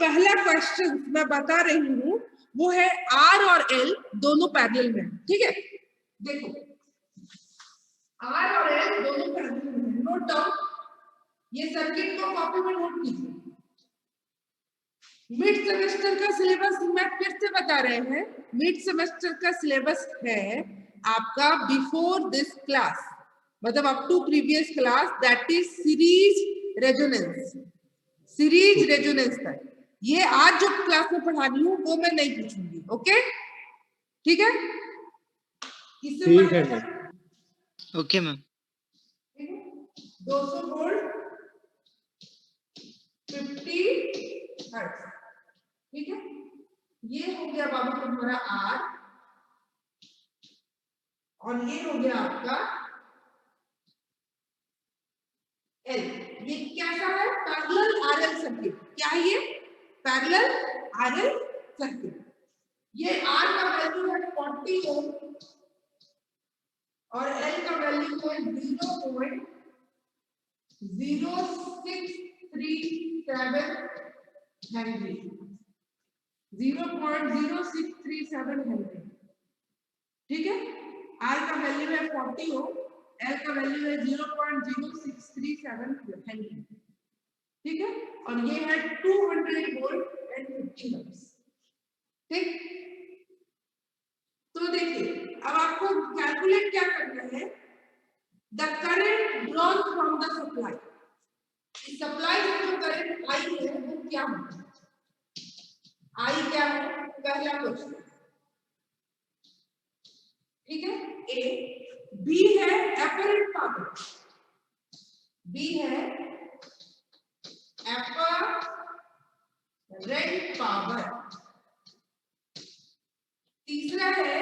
पहला क्वेश्चन मैं बता रही हूं वो है आर और एल दोनों पैरेलल में, ठीक है। देखो आर और एल दोनों पैरेलल में, नोट डाउन, ये सर्किट को कॉपी में नोट कीजिए। मिड सेमेस्टर का सिलेबस मैं फिर से बता रहे हैं, मिड सेमेस्टर का सिलेबस है आपका बिफोर दिस क्लास, मतलब up to previous class, that is series resonance, series resonance तक। ये आज जो क्लास में पढ़ा रही हूँ वो मैं नहीं पूछूंगी, ओके, ठीक है। ठीक है ma'am, okay ma'am. 200 volt 50 hertz, ठीक है। ये हो गया बाबू तुम्हारा आर और ये हो गया आपका एल। ये कैसा है? Parallel RL circuit. क्या है ये? Parallel RL circuit. ये आर का वैल्यू है 40 ओम और एल का वैल्यू है 0.0637 हेनरी, 0.0637 हेनरी, ठीक है। आर का वैल्यू है 40 ओम, एल का वैल्यू है 0.0637 हेनरी, ठीक है। और ये है 200 वोल्ट एंड 50 हर्ट्ज, ठीक। तो देखिए अब आपको कैलकुलेट क्या करना है, the current drawn from the supply. इस सप्लाई से जो करंट आई है वो क्या है? आई क्या है? पहला क्वेश्चन, ठीक है। ए, बी है एपरेंट पावर, बी है एपरेंट पावर, तीसरा है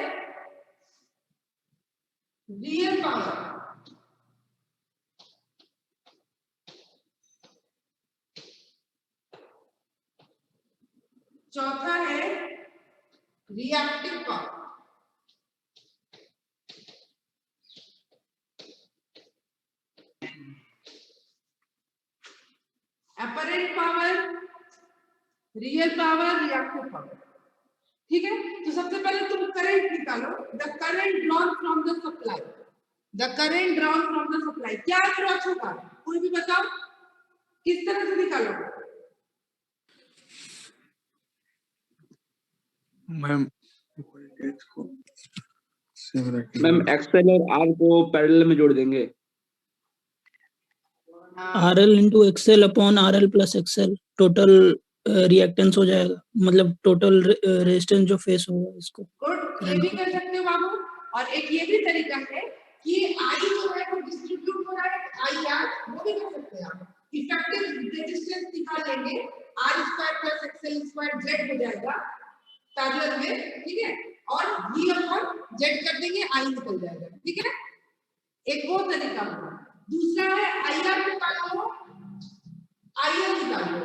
रियल पावर, चौथा है reactive power. Apparent power, real power, reactive power, ठीक है। तो सबसे पहले तुम करंट निकालो, the current drawn from the supply, the current drawn from the supply क्या अप्रोच होगा? कोई भी बताओ, किस तरह से निकालोगे? मैम एक्सएल और आर को पैरेलल में जोड़ देंगे। RL into XL upon RL plus XL, total reactance हो जाएगा, मतलब टोटल रेजिस्टेंस जो फेस होगा इसको। गुड, ये भी कर सकते हो बाबू। और एक ये भी तरीका है कि आई जो है वो डिस्ट्रीब्यूट हो रहा है, आई आर, वो भी कर सकते हैं आप। इफेक्टिव रेजिस्टेंस निकाल लेंगे, R square plus XL square Z हो जाएगा पैरेलल में, ठीक है। और v अपॉन जेड कर देंगे, आई निकल जाएगा, ठीक है। एक वो तरीका होगा। दूसरा है आई आर निकालो, आई एल निकालो,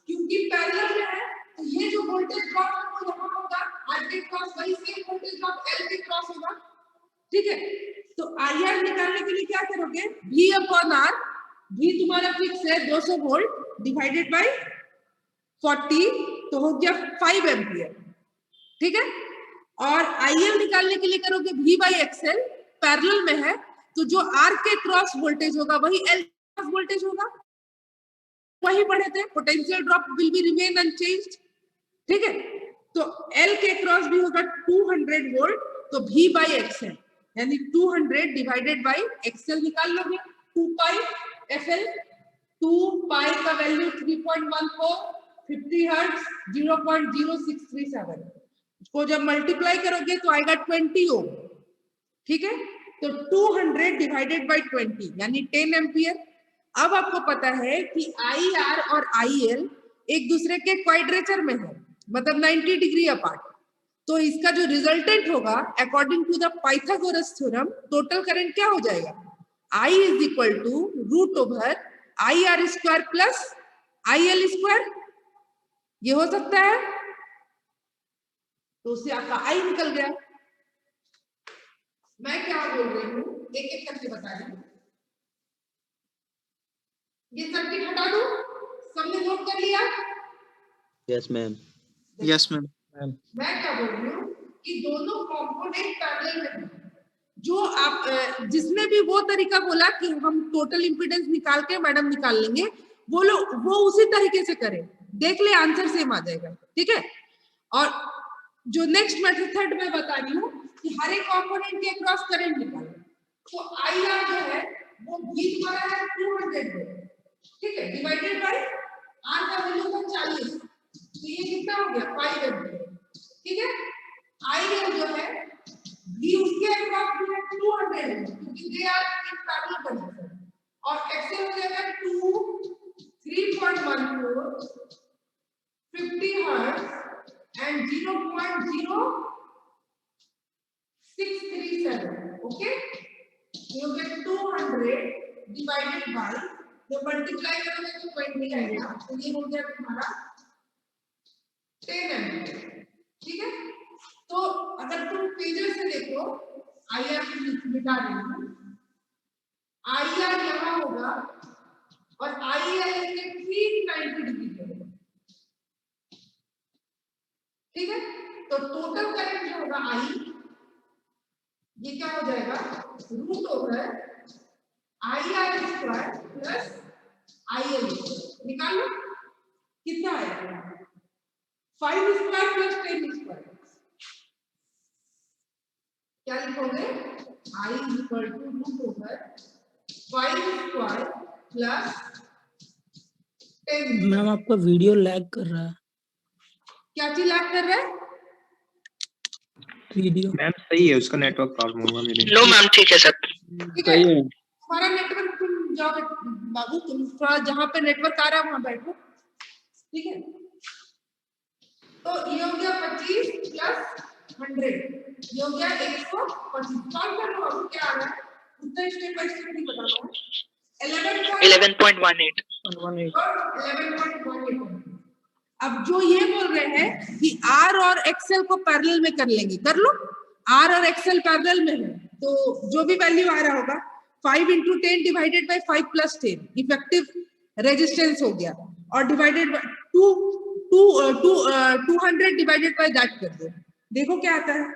क्योंकि पैरेलल में है तो ये जो वोल्टेज ड्रॉप है वो यहाँ होगा, आर के क्रॉस वही सेम वोल्टेज ड्रॉप एल के क्रॉस होगा, ठीक है। तो आई आर निकालने के लिए क्या करोगे, v अपॉन आर, v तुम्हारा फिक्स है 200 वोल्ट डिवाइडेड बाय 40, तो हो गया 5 एम्पियर, ठीक है। और आईएल निकालने के लिए करोगे v बाई एक्सएल, पैरेलल में है तो जो आर के क्रॉस वोल्टेज होगा वही एल क्रॉस वोल्टेज होगा, वही पढ़े थे, potential drop will be remain unchanged, ठीक है। तो एल के क्रॉस भी होगा 200 वोल्ट, तो v बाई एक्सएल यानी 200 डिवाइडेड बाई एक्सएल निकाल लोगे, 2 पाई एफएल, 2 पाई का वैल्यू 3.14, 50 हर्ट्ज 0.0637, को जब मल्टीप्लाई करोगे तो आएगा 20 ओम, ठीक है। तो 200 डिवाइडेड बाय 20 यानी 10 एम्पियर। अब आपको पता है कि आई आर और आई एल एक दूसरे के क्वाड्रेचर में है, मतलब 90 डिग्री अपार्ट। तो इसका जो रिजल्टेंट होगा according to the Pythagoras theorem, total current क्या हो जाएगा, I is equal to root over I R square plus I L square. ये हो सकता है, तो उससे आपका आई निकल गया। मैं क्या बोल रही हूँ एक एक करके बता रही हूँ। ये सर्किट हटा दो, सबने नोट कर लिया? Yes ma'am. Yes ma'am. मैं क्या बोल रही हूँ कि दोनों कंपोनेंट पैरेलल में हैं। जो आप जिसने भी वो तरीका बोला कि हम टोटल इंपीडेंस निकाल के मैडम निकाल लेंगे, वो उसी तरीके से करें, देख ले आंसर सेम आ जाएगा, ठीक है। और जो नेक्स्ट मेथड मैं बता रही हूँ कि हर एक कंपोनेंट के अक्रॉस करंट निकालो। तो IR जो है वो V द्वारा है 200, ठीक है, डिवाइडेड बाय R का वैल्यू था 40, तो ये कितना हो गया 5 एम्पीयर, ठीक है। IL जो है V उसके अक्रॉस भी है 200 क्योंकि they are in parallel condition, और XL हो जाएगा 2 3.14 50 hertz and 0.0637, okay, you get 200 divided by, जो मल्टीप्लाई करोगे तो 20 आएगा, तो ये हो गया तुम्हारा 10 एम्पीयर, ठीक है। तो अगर तुम पेजर से देखो, IR मिटा रही हूँ, IR यहाँ होगा और IL के 390 डिग्री पे होगा, ठीक है। तो टोटल करंट जो होगा I, ये क्या हो जाएगा root over IR square plus IL, निकाल लो कितना आएगा 5 स्क्वायर प्लस 10 स्क्वायर, क्या लिखोगे I equal to root over 5 square plus 10। Ma'am आपका वीडियो लैग कर रहा है। क्या चीज लैग कर रहा है? वीडियो मैम सही है, उसका नेटवर्क प्रॉब्लम होगा मेरे। नो मैम ठीक है सर। ठीक है, तुम्हारा नेटवर्क, तुम जाओ बाबू, तुम थोड़ा जहां पे नेटवर्क आ रहा है वहां बैठो, ठीक है। तो ये हो गया 25 प्लस 100, ये हो गया 125। सॉल्व कर लो, अब क्या आ रहा है उत्तर स्टेप बाय स्टेप नहीं बता रहा हूं। 11.18 11.18। अब जो ये बोल रहे हैं कि R और XL को पैरेलल में कर लेंगे, कर लो। R और XL पैरेलल में है तो जो भी वैल्यू आ रहा होगा 5 × 10 डिवाइडेड बाय 5 + 10 इफेक्टिव रेजिस्टेंस हो गया, और divided by 200 divided by that कर दो, देखो क्या आता है,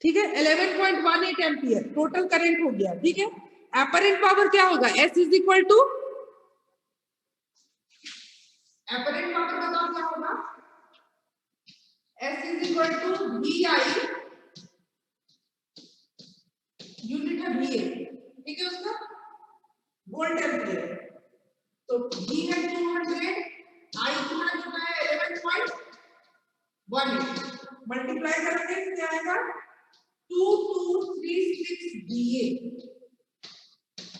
ठीक है। 11.18 एम्पीयर टोटल करंट हो गया, ठीक है। अपरेंट पावर क्या होगा, S is equal to, apparent power बताओ क्या होगा, S is equal to VI, unit है VA, ठीक है, उसका वोल्ट एम्पीयर। तो V है 200, I तुम्हारा कितना है 11.18, मल्टीप्लाई करोगे तो क्या आएगा 2236 VA,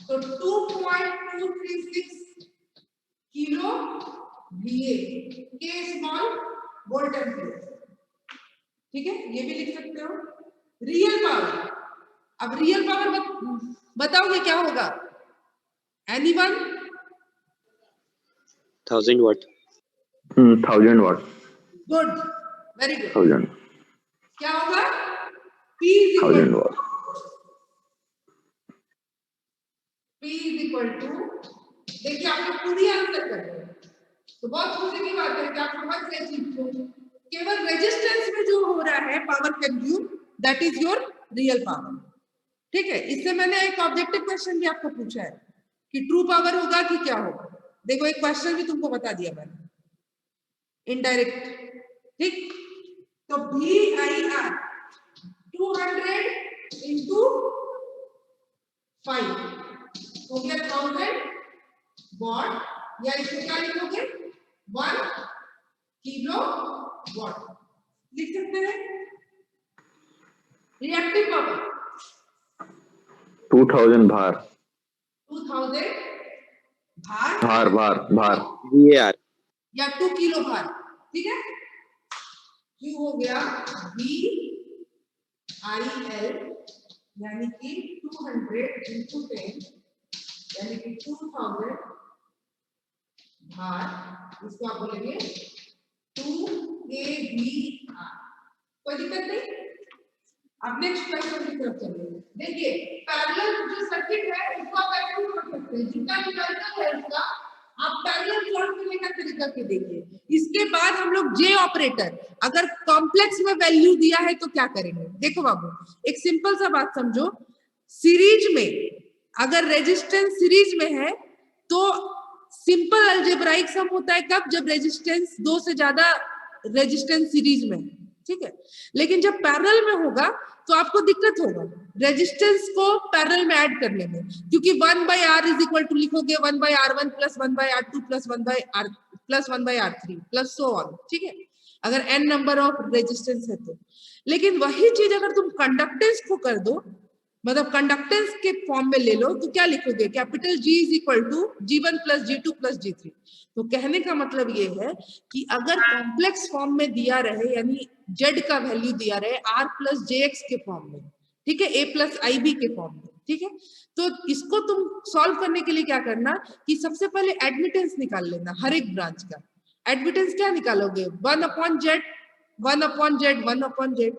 तो 2.236 किलो VA के स्मॉल वोल्ट एम्पीयर, ठीक है, ये भी लिख सकते हो। रियल पावर, अब रियल पावर बताओगे क्या होगा, एनीवन? 1000 वाट। 1000 watt। Good, very good. 1000। क्या होगा, P is equal 1000 to, watt। P is equal to, देखिए आप लोग खुद ही आंसर कर रहे हैं, तो बहुत खुशी की बात है कि आप समझ गए चीज को। केवल रेजिस्टेंस में जो हो रहा है power consume, that is your real power, ठीक है। इससे मैंने एक ऑब्जेक्टिव क्वेश्चन भी आपको पूछा है कि ट्रू पावर होगा कि क्या होगा, देखो एक क्वेश्चन भी तुमको बता दिया मैंने इनडायरेक्ट, ठीक। तो VIR 200 into 5 हो गया 1000 वॉट, या इसको क्या लिखोगे 1 किलो वॉट लिख सकते हैं। रिएक्टिव पावर 2000 भार। 2000 भार, भार भार भार। VAR। या 2 किलो भार, ठीक है। Q हो गया VIL, यानी कि 200 into 10, यानी कि 2000 भार, इसको आप बोलेंगे 2 kVAR, कोई दिक्कत नहीं। अब नेक्स्ट क्वेश्चन की तरफ चलिए। देखिए पैरेलल जो सर्किट है उसको आप ऐसे भी कर सकते हैं, जितना न्यूमेरिकल है उसका आप पैरेलल सॉल्व करने का तरीका के देखिए। इसके बाद हम लोग जे ऑपरेटर, अगर कॉम्प्लेक्स में वैल्यू दिया है तो क्या करेंगे। देखो बाबू, एक सिंपल सा बात समझो, सीरीज में अगर रेजिस्टेंस सीरीज में है तो सिंपल अलजेब्राइक सम होता है कब, जब रेजिस्टेंस 2 से ज्यादा रेजिस्टेंस सीरीज में है, ठीक है। लेकिन जब पैरेलल में होगा तो आपको दिक्कत होगा रेजिस्टेंस को पैरेलल में ऐड करने में, क्योंकि 1/R इज इक्वल टू लिखोगे 1/R1 plus 1/R2 plus 1/R3 plus so on, ठीक है, अगर n नंबर ऑफ रेजिस्टेंस है तो। लेकिन वही चीज अगर तुम कंडक्टेंस को कर दो, मतलब कंडक्टेंस के फॉर्म में ले लो, तो क्या लिखोगे, capital G is equal to G1 plus G2 plus G3। तो कहने का मतलब ये है कि अगर कॉम्प्लेक्स फॉर्म में दिया रहे, यानी Z का वैल्यू दिया रहे R प्लस JX के फॉर्म में, ठीक है, A प्लस IB के फॉर्म में, ठीक है, तो इसको तुम सॉल्व करने के लिए क्या करना कि सबसे पहले एडमिटेंस निकाल लेना हर एक ब्रांच का। एडमिटेंस क्या निकालोगे, 1/Z 1/Z 1/Z।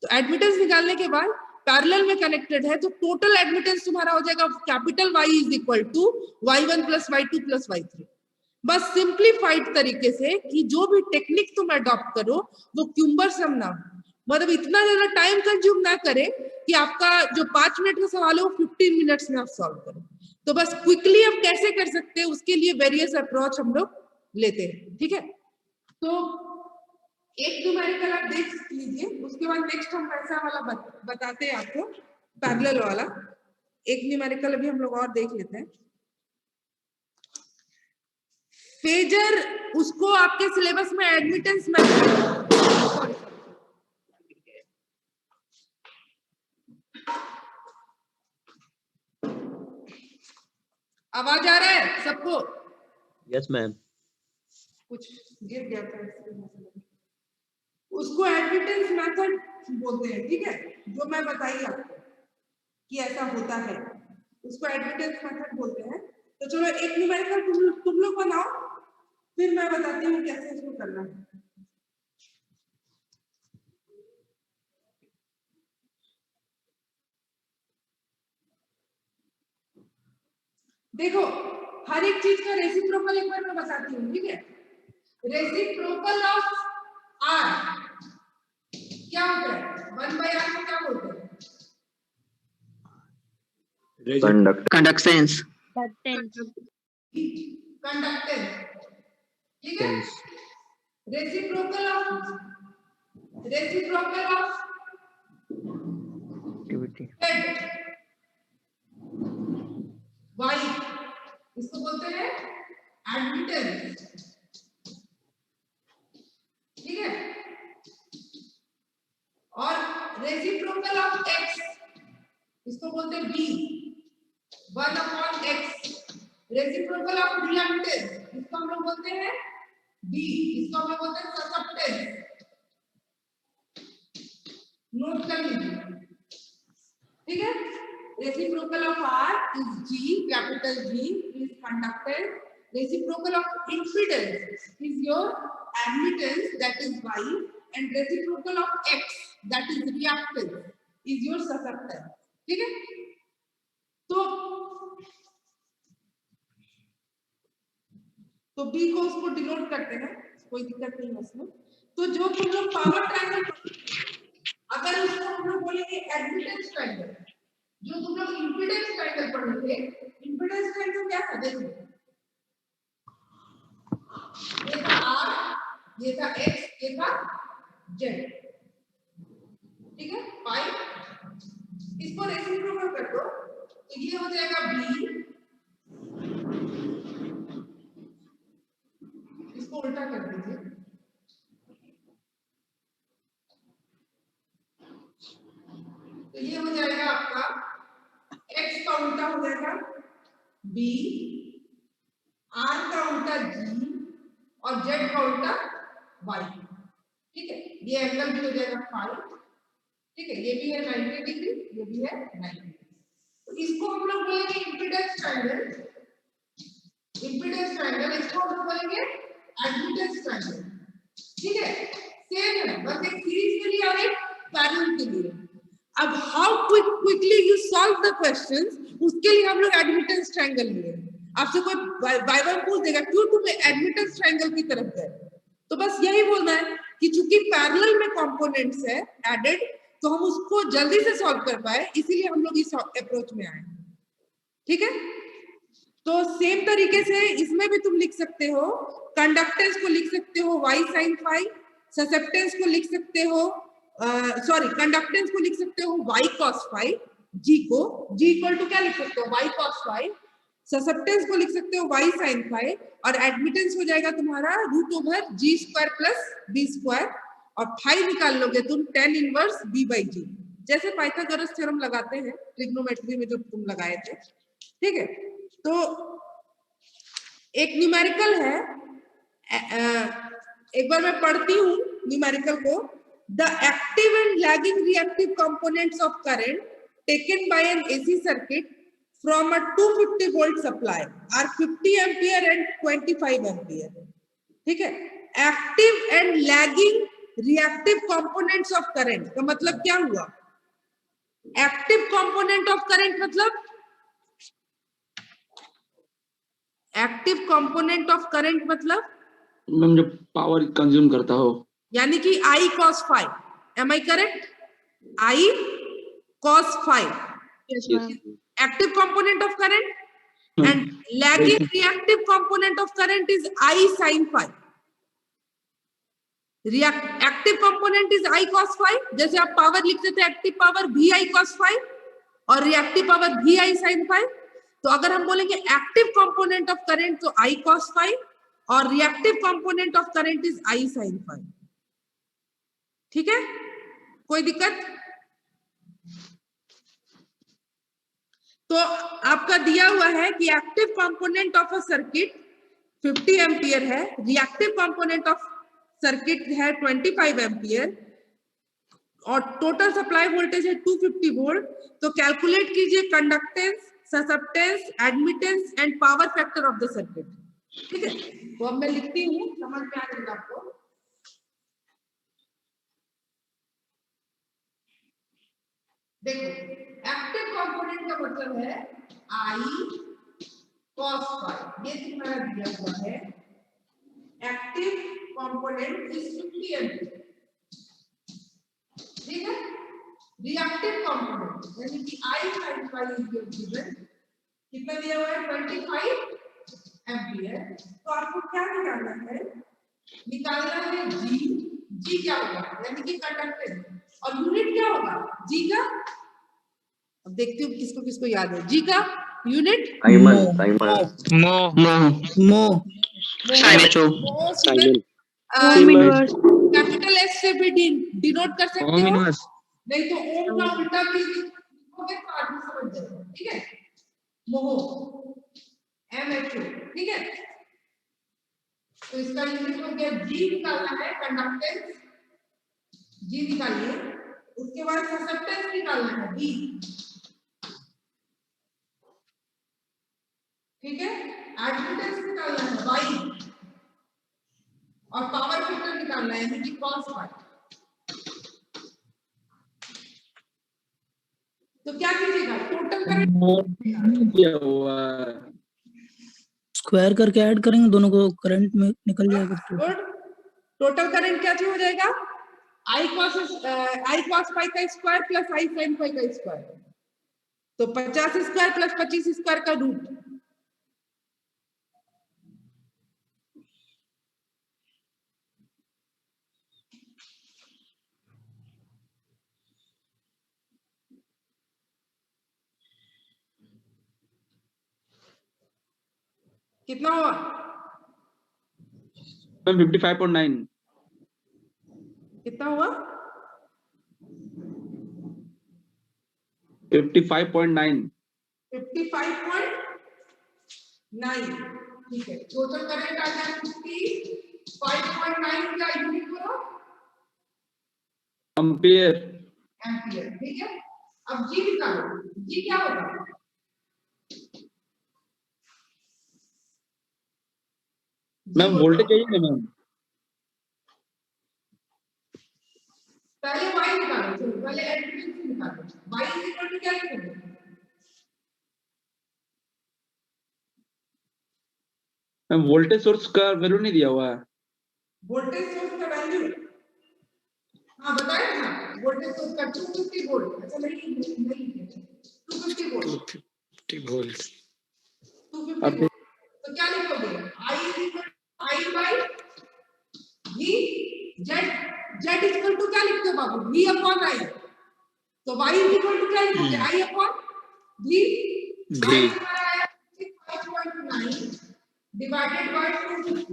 तो एडमिटेंस निकालने के बाद पैरेलल में कनेक्टेड है तो टोटल एडमिटेंस तुम्हारा हो जाएगा capital Y is equal to Y1 plus Y2 plus Y3। बस सिंप्लीफाइड तरीके से कि जो भी टेक्निक तुम अडॉप्ट करो वो क्यूम्बर सम ना हो, मतलब इतना ज्यादा टाइम कंज्यूम ना करे कि आपका जो 5 मिनट का सवाल है वो 15 मिनट्स में आप सॉल्व करो। तो बस क्विकली हम कैसे कर सकते हैं उसके लिए वेरियस अप्रोच हम लोग लेते हैं, ठीक है। तो एक न्यूमेरिकल आप देख लीजिए, उसके बाद नेक्स्ट हम वैसा वाला बताते हैं आपको, पैरेलल वाला। एक न्यूमेरिकल अभी हम लोग और देख लेते हैं। फेजर, उसको आपके सिलेबस में एडमिटेंस मेथड, आवाज आ रहा है सबको? Yes ma'am. कुछ गिर गया था, उसको एडमिटेंस मेथड बोलते हैं, ठीक है, जो मैं बताई आपको कि ऐसा होता है उसको एडमिटेंस मेथड बोलते हैं। तो चलो एक न्यूमेरिकल तुम लोग बनाओ, फिर मैं बताती हूँ कैसे इसको करना है। देखो हर एक चीज का रेसिप्रोकल एक बार मैं बताती हूँ, ठीक है। रेसिप्रोकल ऑफ R क्या होता है, 1/R को क्या बोलते हैं, कंडक्टेंस। कंडक्टेंस, ठीक है। रेसिप्रोकल ऑफ Y, इसको बोलते हैं एडमिटेंस, ठीक है। और रेसिप्रोकल ऑफ X, इसको बोलते हैं B, 1/X। Reciprocal of reactance, इसको हम लोग बोलते हैं B, इसको हम लोग बोलते हैं ससेप्टेंस। नोट कर लीजिए, ठीक है। Reciprocal of R is G, capital G is conductance. Reciprocal of impedance is your admittance, that is Y, and reciprocal of X, that is reactance, is your susceptance, ठीक है। तो B को उसको denote करते हैं, कोई दिक्कत नहीं है उसमें। तो जो तुम लोग पावर ट्रायंगल, अगर उसको हम लोग बोलेंगे एडमिटेंस ट्रायंगल, जो तुम लोग इंपीडेंस ट्रायंगल पढ़े थे, इंपीडेंस ट्रायंगल क्या था, देखो ये था R, ये था X, ये था Z, ठीक है, पाई। इसको रेसिप्रोकल कर दो तो ये हो जाएगा B, इसको उल्टा कर दीजिए, तो ये हो जाएगा आपका X का उल्टा हो जाएगा B, R का उल्टा G और Z का उल्टा Y, ठीक है। ये एंगल भी हो जाएगा फाई, ठीक है, ये भी है 90 डिग्री, ये भी है 90 डिग्री। तो इसको हम लोग बोलेंगे इंपीडेंस ट्रायंगल, इंपीडेंस ट्रायंगल। इसको हम लोग बोलेंगे एडमिटेंस ट्रायंगल, ठीक है। सेम है, बस एक सीरीज के लिए और एक पैरेलल के लिए। अब how quickly you solve the questions, उसके लिए हम लोग एडमिटेंस ट्रायंगल लिए। आपसे कोई बाय वन पूछ देगा क्यों तुम एडमिटेंस ट्रायंगल की तरफ गए, तो बस यही बोलना है कि चूंकि पैरेलल में कंपोनेंट्स है एडेड, तो हम उसको जल्दी से सॉल्व कर पाए, इसीलिए हम लोग इस अप्रोच में आए। ठीक है, तो सेम तरीके से इसमें भी तुम लिख सकते हो, कंडक्टेंस को लिख सकते हो y sin phi, ससेप्टेंस को लिख सकते हो सॉरी कंडक्टेंस को लिख सकते हो y cos phi, g को g इक्वल टू क्या लिख सकते हो y cos phi, ससेप्टेंस को लिख सकते हो y sin phi, और एडमिटेंस हो जाएगा तुम्हारा root over g square plus b square, और phi निकाल लोगे तुम tan inverse b by g, जैसे पाइथागोरस थ्योरम लगाते हैं ट्रिग्नोमेट्री में जो तुम लगाए थे। ठीक है, तो एक न्यूमेरिकल है, एक बार मैं पढ़ती हूँ न्यूमेरिकल को। The active and lagging reactive components of current taken by an AC circuit from a 250 volt supply are 50 ampere and 25 ampere. ठीक है, active and lagging reactive components of current का मतलब क्या हुआ? एक्टिव कंपोनेंट ऑफ करंट मतलब active component of current मतलब ma'am जो power consume करता हो, यानी कि I cos phi, am I correct? I cos phi Yes. active component of current, and lagging reactive component of current is I sin phi. Active component is I cos phi, जैसे आप power लिखते थे active power VI cos phi और reactive power VI sin phi, तो अगर हम बोलेंगे active component of current तो I cos phi और reactive component of current is I sin phi। ठीक है, कोई दिक्कत? तो आपका दिया हुआ है कि active component of a circuit 50 ampere है, रिएक्टिव कंपोनेंट ऑफ सर्किट है 25 एम्पियर और टोटल सप्लाई वोल्टेज है 250 वोल्ट। तो कैलकुलेट कीजिए conductance, susceptance, admittance and power factor of the circuit. ठीक है, तो अब मैं लिखती हूँ, समझ में आ जाएगा आपको। देखो, एक्टिव कंपोनेंट का मतलब है I cos phi, ये तुम्हारा दिया हुआ है। Active component is 50 ampere. ठीक है, रिएक्टिव कंपोनेंट यानी कि I sin phi is given, कितना दिया हुआ है 25 एम्पियर। तो आपको क्या निकालना है? निकालना है G क्या होगा यानी कि कंडक्टेंस, और यूनिट क्या होगा G का? अब देखती हूँ किसको किसको याद है G का यूनिट। टाइमर कैपिटल S से भी डिनोट कर सकते हो, नहीं तो ओम का उल्टा भी लिखोगे तो आदमी समझ जाएगा। ठीक है, मोह MHO। ठीक है, तो इसका यूनिट हो गया G, निकालना है कंडक्टेंस G निकालिए, उसके बाद ससेप्टेंस निकालना है B। ठीक है, एडमिटेंस निकालना है Y और पावर फैक्टर निकालना है यानी कि cos phi। तो क्या कीजिएगा, टोटल करंट क्या हुआ? स्क्वायर करके ऐड करेंगे दोनों को, करंट में निकल जाएगा। टोटल करंट क्या हो जाएगा? I cos phi का square plus I sin phi का स्क्वायर, तो 50 स्क्वायर प्लस 25 स्क्वायर का रूट। कितना हुआ? 55.9। कितना हुआ? 55.9। 55.9। ठीक है, टोटल करंट आ गया 55.9 का यूनिट बोलो एम्पियर। एम्पियर। ठीक है, अब G निकालो, G क्या होगा? मैम वोल्टेज चाहिए ना मैम? पहले Y निकालो, चलो पहले एडमिटेंस निकालो। Y इक्वल टू क्या लिखेंगे? मैम वोल्टेज सोर्स का वैल्यू नहीं दिया हुआ है। वोल्टेज सोर्स का वैल्यू हाँ बताया ना, वोल्टेज सोर्स का 250 वोल्ट। अच्छा नहीं 250 वोल्ट 50 वोल्ट 250 आपने वोल्ट। तो क्या लिखोगे I by V Z equal to क्या लिखते हो बाबू V अपॉन I। तो Y इक्वल टू क्या लिखोगे I upon V। V Y हमारा आया 5.9 डिवाइडेड बाय 250।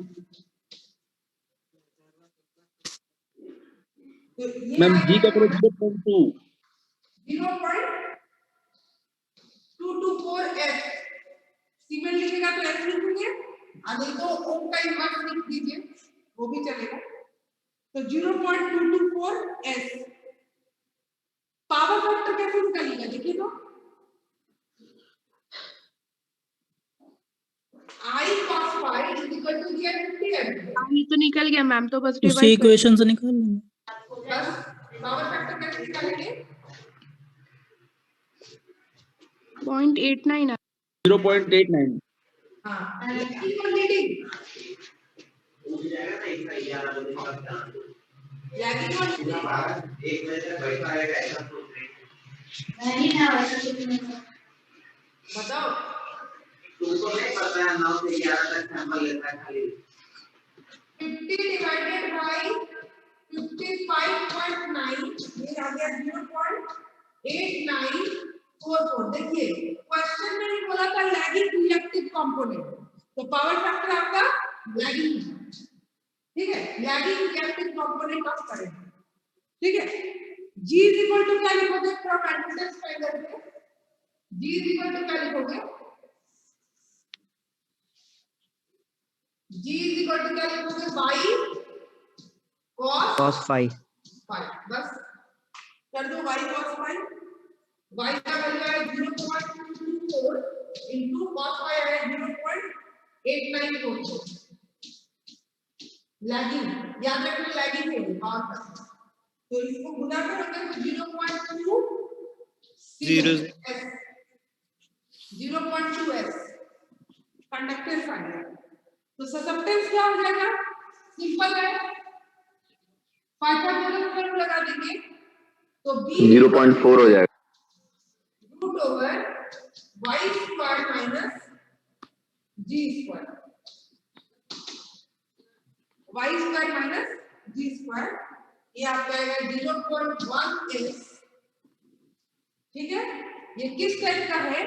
तो ये मैम जी का करो 0.2। 0.224 S सीमेंट लिखेगा तो S लिखोगे, नहीं तो ओम का इन्वर्स लिख दीजिए वो भी चलेगा। तो 0.224 S। पावर फैक्टर कैसे निकालेगा देखिए तो I cos phi is equal to दिया 50 एम्पीयर। ये तो निकल गया मैम, तो बस उसी डिवाइड कर इक्वेशन से निकाल लेंगे। बस पावर फैक्टर कैसे निकालेंगे 0.89 0.89। हाँ लीडिंग और लीडिंग लैगिंग और लीडिंग बताओ। तुमको नहीं पता है 9 से 11 तक सैंपल लेता है खाली 50 डिवाइडेड बाय 55.9 ये आ गया 0.8944। देखिए क्वेश्चन में ही बोला था लैगिंग रिएक्टिव कंपोनेंट, तो पावर फैक्टर आपका लैगिंग है, ठीक है, lagging reactive component of current, ठीक है। G इज इक्वल टू क्या लिखोगे फ्रॉम एडमिटेंस फाइंडर में G इज इक्वल टू क्या लिखोगे G इज इक्वल टू क्या लिखोगे y cos phi phi। बस कर दो y cos phi। y का वैल्यू है 0.24 into cos phi है 0.8944। लैगिंग याद रखना लैगिंग है पावर फैक्टर, तो इसको गुना करोगे तो 0.2s कंडक्टेंस आ गया। तो ससेप्टेंस क्या हो जाएगा सिंपल है, पाइथागोरस लगा देंगे तो b 0.4 हो जाएगा। Root over y square minus g square y square minus g square ये आपका आएगा 0.1s, ठीक है। ये किस टाइप का है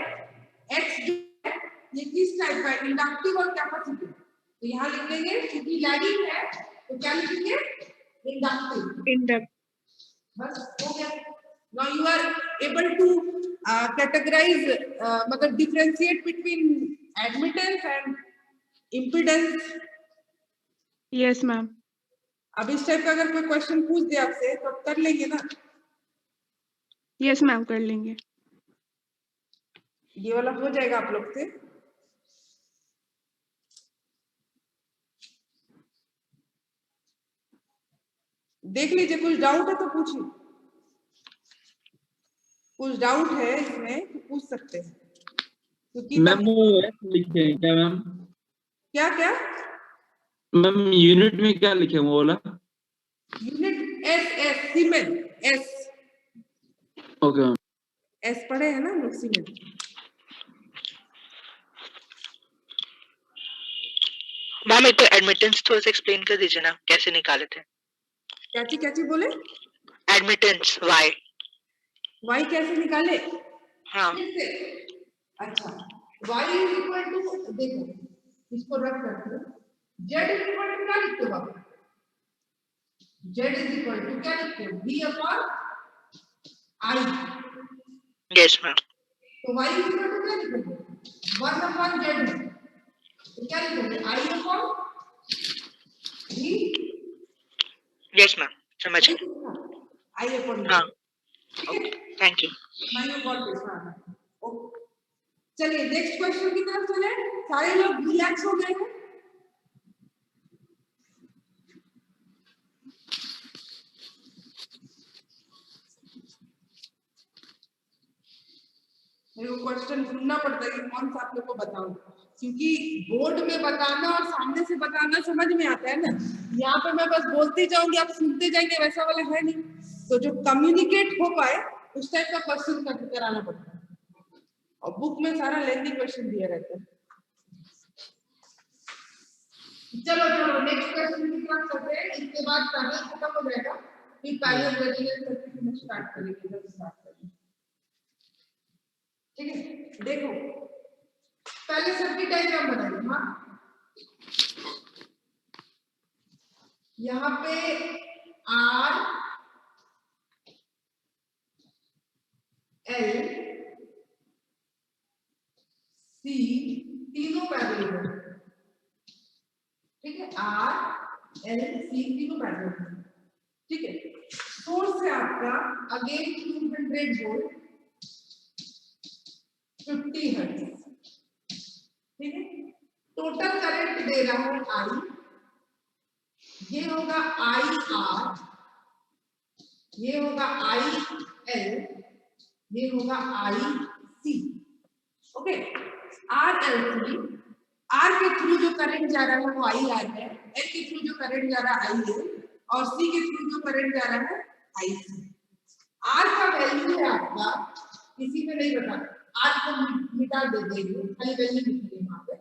x जो है ये किस टाइप का है इंडक्टिव और कैपेसिटिव, तो यहाँ लिख देंगे क्योंकि लैगिंग है तो क्या लिखेंगे इंडक्टिव। इंडक्ट बस हो गया। Now you are able to categorise मतलब differentiate between admittance and impedance. Yes ma'am. अब इस टाइप का अगर कोई क्वेश्चन पूछ दे आपसे तो कर लेंगे ना, यस मैम कर लेंगे। ये वाला हो जाएगा आप लोग से। देख लीजिए कुछ डाउट है तो पूछिए, कुछ डाउट है इसमें तो पूछ सकते हैं क्योंकि मैम वो S लिखे हैं क्या मैम? क्या क्या मैम यूनिट में क्या लिखे हैं वो वाला? Unit S S cement S okay ma'am. S पढ़े हैं ना लोग सीमेंट। मैम एक तो एडमिटेंस थोड़ा सा एक्सप्लेन कर दीजिए ना कैसे निकाले थे। क्या चीज बोले एडमिटेंस वाई y कैसे निकाले हाँ फिर से। अच्छा y इज इक्वल टू देखो इसको रख करके z इज इक्वल टू क्या लिखते हो आप z इज इक्वल टू क्या लिखते हो v upon i। Yes ma'am तो y इज इक्वल टू क्या लिखोगे 1 अपॉन z है तो क्या लिखोगे i upon v। Yes ma'am समझ गए। i अपॉन हाँ okay thank you. Minus got this one. Okay चलिए नेक्स्ट क्वेश्चन की तरफ चले। सारे लोग रिलैक्स हो गए हैं। मेरे को क्वेश्चन ढूंढना पड़ता है कि कौन सा आप लोग को बताऊं। क्योंकि बोर्ड में बताना और सामने से बताना समझ में आता है ना, यहाँ पे मैं बस बोलती जाऊंगी आप सुनते जाएंगे, वैसा वाला है नहीं। तो जो कम्युनिकेट हो पाए उस टाइप का क्वेश्चन कराना पड़ता है, और बुक में सारा लेंथी क्वेश्चन दिया रहता है। चलो चलो नेक्स्ट क्वेश्चन की तरफ चलते हैं, इसके बाद पैरेलल खत्म हो जाएगा, फिर पैरेलल रेजोनेंस सर्किट में स्टार्ट करेंगे। ठीक है, देखो पहले सर्किट डायग्राम बनाइए। हाँ, यहाँ पे आर एल सी तीनों पैरेलल है। ठीक है, आर एल सी तीनों पैरेलल है। ठीक है, सोर्स है आपका अगेन 200 वोल्ट 50 हर्ट्ज। ठीक है, टोटल करंट दे रहा है आई, ये होगा आई आर, ये होगा आई एल, ये होगा I C. Okay, R L C, R के थ्रू जो करंट जा रहा है वो आई आर है, एल के थ्रू जो करंट जा रहा है आई एल, और सी के थ्रू जो करंट जा रहा है आई सी। आर का वैल्यू है आपका, किसी में नहीं बता, आर को मिटा दे देंगे, खाली वैल्यू लिखेंगे वहां पे,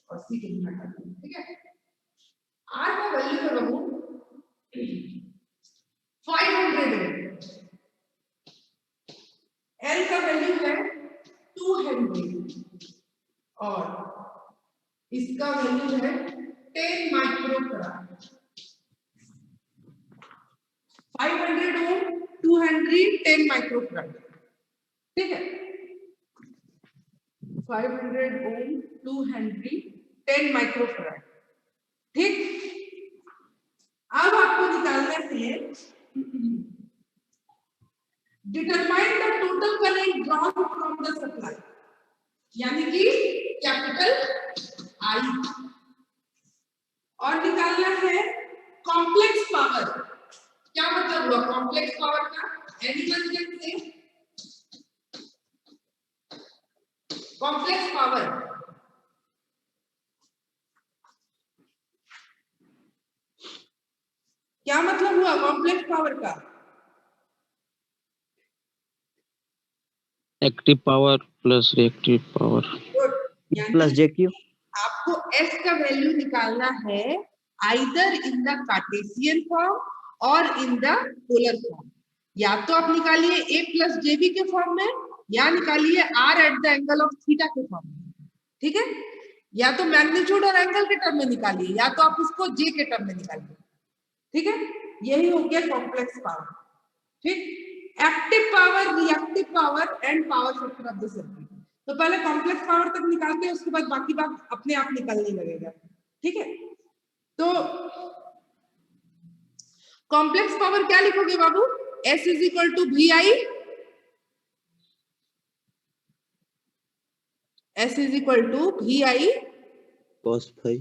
और सी को मिटा देंगे। ठीक है, आर का वैल्यू है बाबू 500, एल का वैल्यू है 200, और इसका वैल्यू है 10 माइक्रोफैराड। 500 ओम 200 10 माइक्रोफैराड। ठीक है, 500 ओम 200 10 माइक्रोफैराड। ठीक, अब आपको निकालना है determine the total current drawn from the supply, यानी कि कैपिटल आई, और निकालना है कॉम्प्लेक्स पावर। क्या मतलब हुआ कॉम्प्लेक्स पावर का? Animal can say complex power क्या मतलब हुआ कॉम्प्लेक्स पावर का? Active power plus reactive power plus JQ. आपको एस का वैल्यू निकालना है either in the Cartesian form और इन द पोलर फॉर्म। या तो आप निकालिए ए प्लस जेबी के फॉर्म में, या निकालिए R at the angle of theta के फॉर्म में। ठीक है, या तो मैग्नीट्यूड और एंगल के टर्म में निकालिए, या तो आप उसको जे के टर्म में निकालिए। ठीक है, यही हो गया कॉम्प्लेक्स पावर। ठीक, active power, reactive power and power factor of the circuit. तो पहले कॉम्प्लेक्स पावर तक निकालते हैं, उसके बाद बाकी बात अपने आप निकलने लगेगा। ठीक है, तो कॉम्प्लेक्स पावर क्या लिखोगे बाबू? S is equal to V I, S is equal to V I cos phi.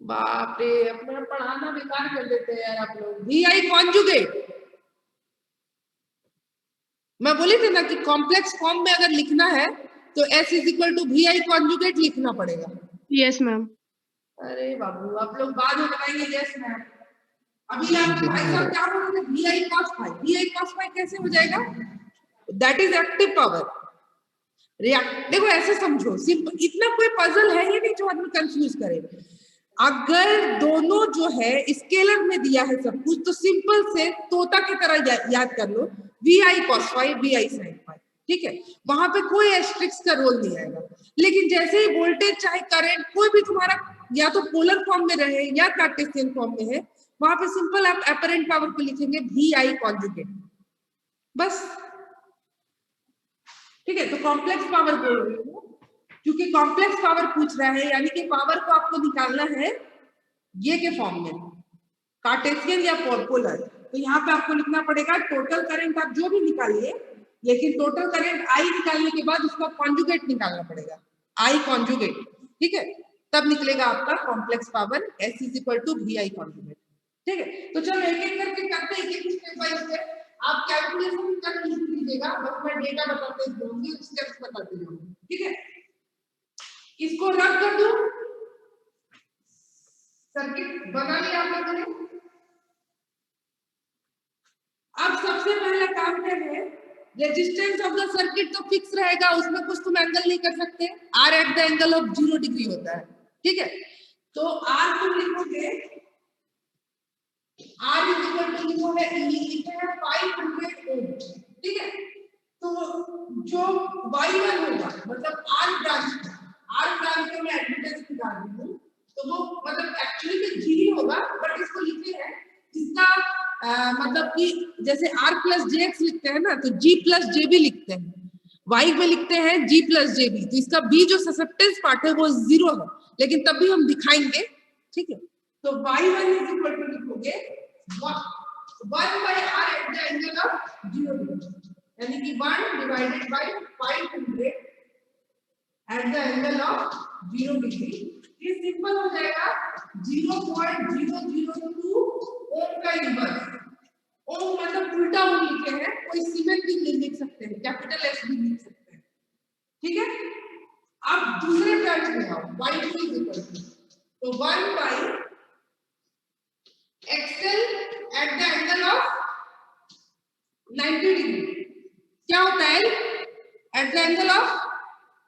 बाप रे, अपना पढ़ाना बेकार कर देते हैं यार आप लोग। वी आई कॉन्जुगेट, मैं बोली थी ना कि कॉम्प्लेक्स फॉर्म में अगर लिखना है तो S is equal to V I conjugate लिखना पड़ेगा। Yes ma'am. अरे बाबू आप लोग बाद में बताएंगे यस मैम, अभी आप भाई साहब क्या बोल रहे थे? V I cos phi, V I cos phi कैसे हो जाएगा? That is active power. देखो ऐसे समझो, सिंपल, इतना कोई पजल है ही नहीं जो आदमी कंफ्यूज करे। अगर दोनों जो है स्केलर में दिया है सब कुछ, तो सिंपल से तोता की तरह याद कर लो, V I cos phi, V I sine phi. ठीक है, वहां पे कोई एस्ट्रिक्स का रोल नहीं आएगा। लेकिन जैसे ही वोल्टेज चाहे करंट कोई भी तुम्हारा या तो पोलर फॉर्म में रहे या कार्टेशियन फॉर्म में है, वहां पे सिंपल आप अपरेंट पावर को लिखेंगे वी आई कॉन्जुगेट, बस। ठीक है, तो कॉम्प्लेक्स पावर बोल रही हूँ क्योंकि कॉम्प्लेक्स पावर पूछ रहा है, यानी कि पावर को आपको निकालना है ये के फॉर्म में, कार्टेशियन या पोलर। तो यहाँ पे आपको लिखना पड़ेगा टोटल करंट, आप जो भी निकालिए, लेकिन टोटल करंट आई निकालने के बाद उसका कॉन्जुगेट निकालना पड़ेगा, आई कॉन्जुगेट। ठीक है, तब निकलेगा आपका complex power S is equal to V I conjugate. ठीक है, तो चलो एक एक करके करते हैं, एक स्टेप बाय स्टेप। आप कैलकुलेशन कर लीजिएगा, बस मैं डेटा बताते जाऊंगी, स्टेप्स बताते जाऊंगी। ठीक है, इसको रब कर दूं, सर्किट बना लिया आप लोगों ने। अब सबसे पहला काम क्या है, रेजिस्टेंस ऑफ द सर्किट तो फिक्स रहेगा, उसमें कुछ तुम एंगल नहीं कर सकते, R at the angle of 0 degree होता है, ठीक है। तो आर तुम लिखोगे, आर इज इक्वल टू लिखोगे 500 ओम, ठीक है। तो जो y1 होगा मतलब आर ब्रांच का मैं एडमिटेंस निकाल रही हूँ, तो वो मतलब एक्चुअली में g ही होगा, बट इसको लिखे हैं इसका मतलब कि जैसे r प्लस jx लिखते हैं ना, तो g प्लस jb लिखते हैं, y में लिखते हैं g प्लस jb, तो इसका b जो ससेप्टेंस पार्ट है वो 0 है, लेकिन तब भी हम दिखाएंगे, ठीक है। तो y1 इज इक्वल टू लिखोगे 1 by r at the angle of 0 degree, यानी कि 1 divided by 500 at the angle of 0 degree, ये सिंपल हो जाएगा 0.002 ओम का इनवर्स। ओम मतलब उल्टा ओम लिखे हैं, कोई सीमेंस भी लिख सकते हैं, कैपिटल एस भी लिख सकते हैं, ठीक है। अब दूसरे टर्म में आओ, y2 इज इक्वल टू, तो 1 by xl at the angle of 90 degree, क्या होता है eight the angle of